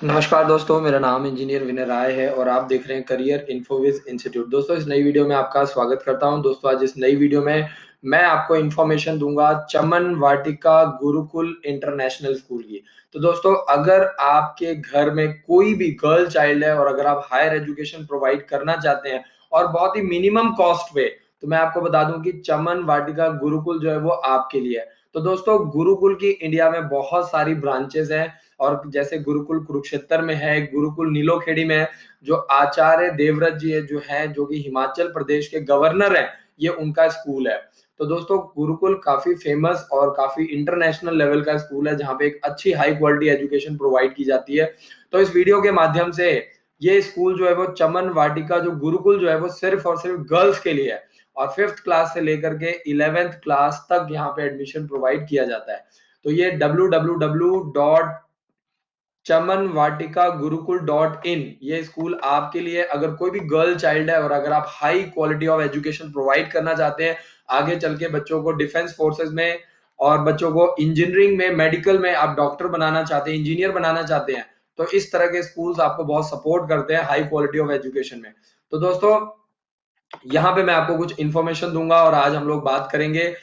नमस्कार दोस्तों, मेरा नाम इंजीनियर विनय राय है और आप देख रहे हैं करियर इन्फोविज इंस्टीट्यूट। दोस्तों, इस नई वीडियो में आपका स्वागत करता हूं। दोस्तों, आज इस नई वीडियो में मैं आपको इन्फॉर्मेशन दूंगा चमन वाटिका गुरुकुल इंटरनेशनल स्कूल की। तो दोस्तों, अगर आपके घर में कोई भी गर्ल चाइल्ड है और अगर आप हायर एजुकेशन प्रोवाइड करना चाहते हैं और बहुत ही मिनिमम कॉस्ट पे, तो मैं आपको बता दूं कि चमन वाटिका गुरुकुल जो है वो आपके लिए है। तो दोस्तों, गुरुकुल की इंडिया में बहुत सारी ब्रांचेस हैं और जैसे गुरुकुल कुरुक्षेत्र में है, गुरुकुल नीलोखेड़ी में है, जो आचार्य देवव्रत जी है जो कि हिमाचल प्रदेश के गवर्नर हैं, ये उनका स्कूल है। तो दोस्तों, गुरुकुल काफी फेमस और काफी इंटरनेशनल लेवल का स्कूल है जहाँ पे एक अच्छी हाई क्वालिटी एजुकेशन प्रोवाइड की जाती है। तो इस वीडियो के माध्यम से ये स्कूल जो है वो चमन वाटिका जो गुरुकुल जो है वो सिर्फ और सिर्फ गर्ल्स के लिए है और 5th क्लास से लेकर के 11th क्लास तक यहाँ पे एडमिशन प्रोवाइड किया जाता है। तो ये www. Chaman Vatika Gurukul .in ये स्कूल आपके लिए, अगर कोई भी गर्ल चाइल्ड है और अगर आप high quality of education provide करना चाहते हैं, आगे चल के बच्चों को डिफेंस फोर्सेस में और बच्चों को इंजीनियरिंग में, मेडिकल में आप डॉक्टर बनाना चाहते हैं, इंजीनियर बनाना चाहते हैं, तो इस तरह के स्कूल्स आपको बहुत सपोर्ट करते हैं हाई क्वालिटी ऑफ एजुकेशन में। तो दोस्तों, यहाँ पे मैं आपको कुछ इंफॉर्मेशन दूंगा और आज हम लोग बात करेंगे।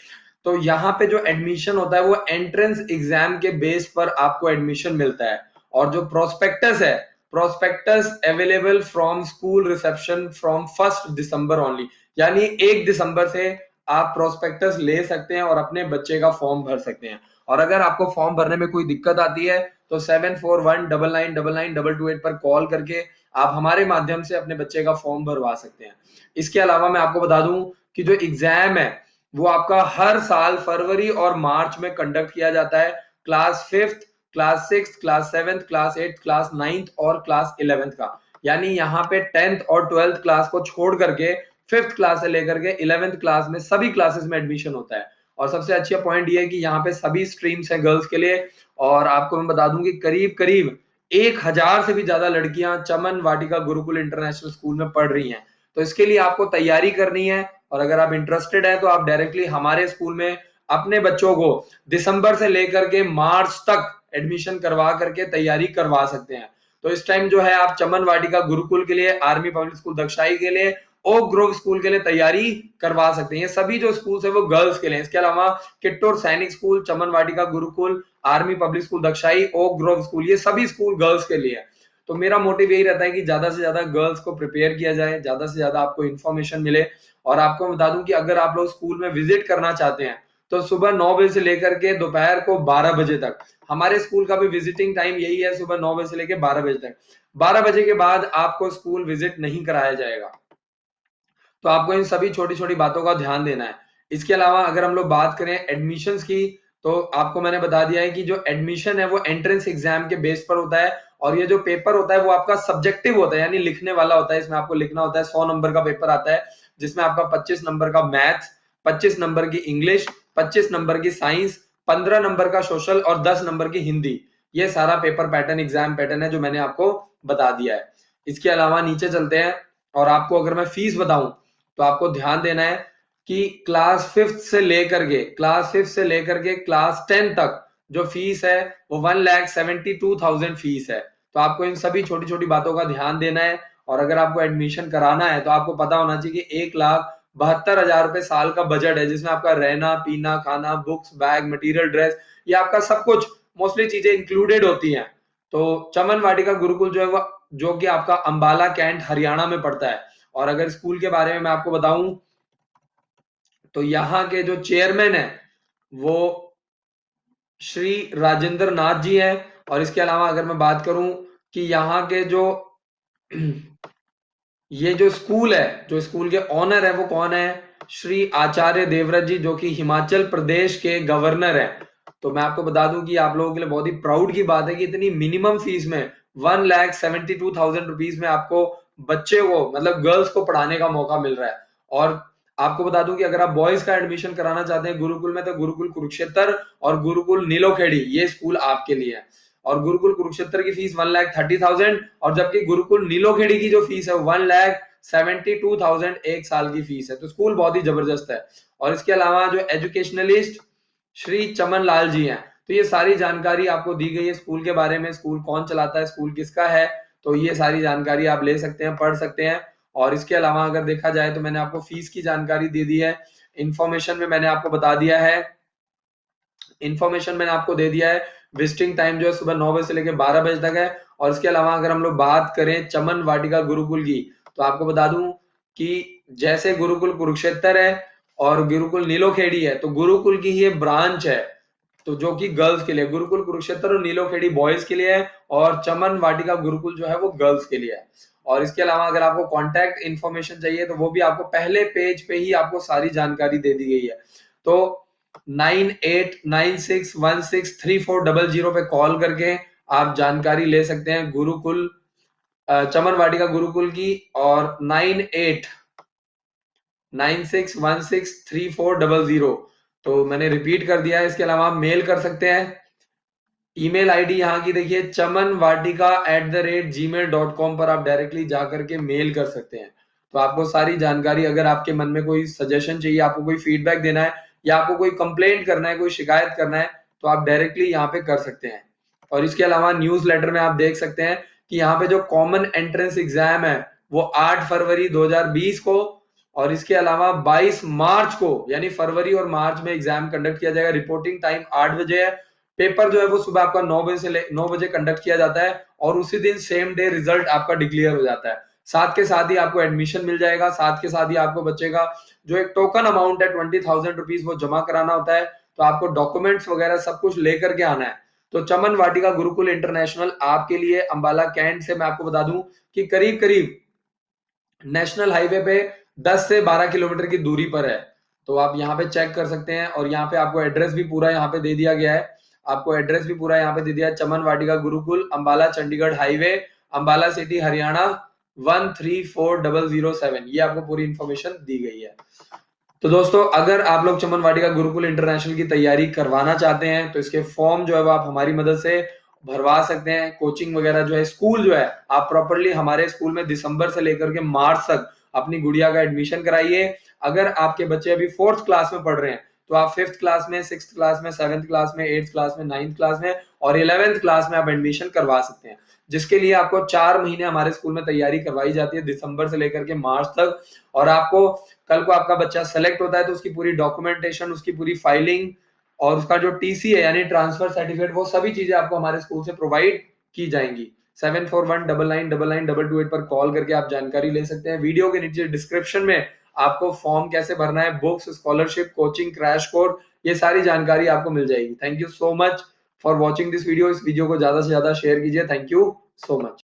तो यहाँ पे जो एडमिशन होता है वो एंट्रेंस एग्जाम के बेस पर आपको एडमिशन मिलता है और जो प्रोस्पेक्टस है, prospectus available from school reception from 1 December only, यानी 1 दिसंबर से आप प्रोस्पेक्टस ले सकते हैं और अपने बच्चे का फॉर्म भर सकते हैं। और अगर आपको फॉर्म भरने में कोई दिक्कत आती है तो 7419999228 पर कॉल करके आप हमारे माध्यम से अपने बच्चे का फॉर्म भरवा सकते हैं। इसके अलावा मैं आपको बता दूं कि जो एग्जाम है वो आपका हर साल फरवरी और मार्च में कंडक्ट किया जाता है। Class 5th, class 6th, class 7th, class 8th, class 9th और क्लास 11th का, यानी यहाँ पे 10th और 12th क्लास को छोड़ करके 5th क्लास से लेकर के 11th क्लास में सभी क्लासेस में एडमिशन होता है। और सबसे अच्छा पॉइंट ये है कि यहाँ पे सभी स्ट्रीम्स हैं गर्ल्स के लिए। और आपको मैं बता दूं कि करीब करीब 1000 से भी ज्यादा लड़कियां चमन वाटिका गुरुकुल इंटरनेशनल स्कूल में पढ़ रही हैं। तो इसके लिए आपको तैयारी करनी है और अगर आप इंटरेस्टेड हैं तो आप डायरेक्टली हमारे स्कूल में अपने बच्चों को दिसंबर से लेकर के मार्च तक एडमिशन करवा करके तैयारी करवा सकते हैं। तो इस टाइम जो है आप चमन वाटिका गुरुकुल के लिए, आर्मी पब्लिक स्कूल दक्षाई के लिए, ओक ग्रोव स्कूल के लिए तैयारी करवा सकते हैं। ये सभी जो स्कूल है वो गर्ल्स के लिए। इसके अलावा Kittur Sainik school, Chaman Vatika Gurukul, army public school दक्षाई, ओक ग्रोव स्कूल, ये सभी स्कूल गर्ल्स के लिए है। तो मेरा मोटिव यही रहता है कि ज्यादा से ज्यादा गर्ल्स को प्रिपेयर किया जाए, ज्यादा से ज्यादा आपको इन्फॉर्मेशन मिले। और आपको बता दूं कि अगर आप लोग स्कूल में विजिट करना चाहते हैं तो सुबह 9 बजे से लेकर के दोपहर को 12 बजे तक, हमारे स्कूल का भी विजिटिंग टाइम यही है, सुबह 9 बजे से लेकर 12 बजे तक। 12 बजे के बाद आपको स्कूल विजिट नहीं कराया जाएगा। तो आपको इन सभी छोटी-छोटी बातों का ध्यान देना है। इसके अलावा अगर हम लोग बात करें एडमिशंस की, तो आपको मैंने बता दिया है कि जो एडमिशन है वो एंट्रेंस एग्जाम के बेस पर होता है और ये जो पेपर होता है वो आपका सब्जेक्टिव होता है, यानी लिखने वाला होता है। इसमें आपको लिखना होता है, 100 नंबर का पेपर आता है जिसमें आपका 25 नंबर का मैथ्स, 25 नंबर की इंग्लिश, 25 नंबर की साइंस, 15 नंबर का सोशल और 10 नंबर की हिंदी। ये सारा पेपर पैटर्न, एग्जाम पैटर्न है जो मैंने आपको बता दिया है। इसके अलावा नीचे चलते हैं और आपको अगर मैं फीस बताऊं तो आपको ध्यान देना है कि क्लास 5th से लेकर के क्लास 10 तक जो फीस है वो 1,72,000 फीस है। तो आपको इन सभी छोटी छोटी बातों का ध्यान देना है। और अगर आपको एडमिशन कराना है तो आपको पता होना चाहिए कि 1,72,000 रुपए साल का बजट है, जिसमें आपका रहना, पीना, खाना, बुक्स, बैग, मटेरियल, ड्रेस, ये आपका सब कुछ मोस्टली चीजें इंक्लूडेड होती हैं। तो चमन वाटिका गुरुकुल जो है वो, जो कि आपका अंबाला कैंट हरियाणा में पड़ता है। और अगर स्कूल के बारे में मैं आपको बताऊं तो यहाँ के जो चेयरमैन है वो श्री राजेंद्र नाथ जी हैं। और इसके अलावा अगर मैं बात करूं कि यहाँ के जो ये जो स्कूल है, जो स्कूल के ऑनर है वो कौन है, श्री आचार्य देवव्रत जी, जो कि हिमाचल प्रदेश के गवर्नर है। तो मैं आपको बता दूं कि आप लोगों के लिए बहुत ही प्राउड की बात है कि इतनी मिनिमम फीस में 1,72,000 रुपीज में आपको बच्चे को, मतलब गर्ल्स को पढ़ाने का मौका मिल रहा है। और आपको बता दूं कि अगर आप बॉयज का एडमिशन कराना चाहते हैं गुरुकुल में तो गुरुकुल कुरुक्षेत्र और गुरुकुल नीलोखेड़ी ये स्कूल आपके लिए है। और गुरुकुल कुरुक्षेत्र की फीस 1,30,000 और जबकि गुरुकुल नीलोखेड़ी की जो फीस है 1,72,000 एक साल की फीस है। तो स्कूल बहुत ही जबरदस्त है। और इसके अलावा जो एजुकेशनलिस्ट श्री चमन लाल जी हैं, तो ये सारी जानकारी आपको दी गई है स्कूल के बारे में, स्कूल कौन चलाता है, स्कूल किसका है, तो ये सारी जानकारी आप ले सकते हैं, पढ़ सकते हैं। और इसके अलावा अगर देखा जाए तो मैंने आपको फीस की जानकारी दे दी है, इन्फॉर्मेशन में मैंने आपको बता दिया है, इन्फॉर्मेशन मैंने आपको दे दिया है। विजिटिंग टाइम जो है सुबह 9 बजे से लेकर 12 बजे तक है। और इसके अलावा अगर हम लोग बात करें चमन वाटिका गुरुकुल की, तो आपको बता दूं कि जैसे गुरुकुल कुरुक्षेत्र है और गुरुकुल नीलोखेड़ी है, तो गुरुकुल की ही ब्रांच है, तो जो कि गर्ल्स के लिए, गुरुकुल कुरुक्षेत्र और नीलोखेड़ी बॉयज के लिए है, और चमन वाटिका गुरुकुल जो है वो गर्ल्स के लिए है। और इसके अलावा अगर आपको कांटेक्ट इन्फॉर्मेशन चाहिए तो वो भी आपको पहले पेज पे ही आपको सारी जानकारी दे दी गई है। तो 9896163400 पे कॉल करके आप जानकारी ले सकते हैं गुरुकुल चमन वाटिका गुरुकुल की, और 9896163400, तो मैंने रिपीट कर दिया है। इसके अलावा आप मेल कर सकते हैं, ईमेल आईडी यहाँ की देखिए chamanvatika@gmail.com पर आप डायरेक्टली जाकर के मेल कर सकते हैं। तो आपको सारी जानकारी, अगर आपके मन में कोई सजेशन चाहिए, आपको कोई फीडबैक देना है या आपको कोई कंप्लेंट करना है, कोई शिकायत करना है, तो आप डायरेक्टली यहाँ पे कर सकते हैं। और इसके अलावा न्यूज लेटर में आप देख सकते हैं कि यहाँ पे जो कॉमन एंट्रेंस एग्जाम है वो 8 फरवरी 2020 को, और इसके अलावा 22 मार्च को, यानी फरवरी और मार्च में एग्जाम कंडक्ट किया जाएगा। रिपोर्टिंग टाइम 8 बजे है। पेपर जो है वो सुबह आपका 9 बजे कंडक्ट किया जाता है, और उसी दिन सेम डे रिजल्ट आपका डिक्लेयर हो जाता है। साथ के साथ ही आपको एडमिशन मिल जाएगा, साथ के साथ ही आपको बच्चे का जो एक टोकन अमाउंट है 20,000 रुपीज वो जमा कराना होता है। तो आपको डॉक्यूमेंट्स वगैरह सब कुछ लेकर के आना है। तो चमन वाटिका गुरुकुल इंटरनेशनल आपके लिए अंबाला कैंट से, मैं आपको बता दूं कि करीब करीब नेशनल हाईवे पे 10 से 12 किलोमीटर की दूरी पर है। तो आप यहाँ पे चेक कर सकते हैं, और यहाँ पे आपको एड्रेस भी पूरा यहाँ पे दे दिया गया है। आपको एड्रेस भी पूरा यहाँ पे दे दिया है, चमन वाटिका गुरुकुल, अंबाला चंडीगढ़ हाईवे, अंबाला सिटी हरियाणा 134007, ये आपको पूरी इंफॉर्मेशन दी गई है। तो दोस्तों, अगर आप लोग चमन वाटिका गुरुकुल इंटरनेशनल की तैयारी करवाना चाहते हैं तो इसके फॉर्म जो है वो आप हमारी मदद से भरवा सकते हैं। कोचिंग वगैरह जो है, स्कूल जो है, आप प्रॉपरली हमारे स्कूल में दिसंबर से लेकर के मार्च तक अपनी गुड़िया का एडमिशन कराइए। अगर आपके बच्चे अभी 4th क्लास में पढ़ रहे हैं तो आप 5th क्लास में, 6th क्लास में, 7th क्लास में, 8th क्लास में, 9th क्लास में और 11th क्लास में आप एडमिशन करवा सकते हैं, जिसके लिए आपको 4 महीने हमारे स्कूल में तैयारी करवाई जाती है, दिसंबर से लेकर के मार्च तक। और आपको कल को आपका बच्चा सेलेक्ट होता है तो उसकी पूरी डॉक्यूमेंटेशन, उसकी पूरी फाइलिंग और उसका जो टीसी है यानी ट्रांसफर सर्टिफिकेट, वो सभी चीजें आपको हमारे स्कूल से प्रोवाइड की जाएंगी। 7419992228 पर कॉल करके आप जानकारी ले सकते हैं। वीडियो के नीचे डिस्क्रिप्शन में आपको फॉर्म कैसे भरना है, books, scholarship, coaching, crash course, ये सारी जानकारी आपको मिल जाएगी। Thank you so much for watching this video. इस वीडियो को ज्यादा से ज्यादा शेयर कीजिए। Thank you so much.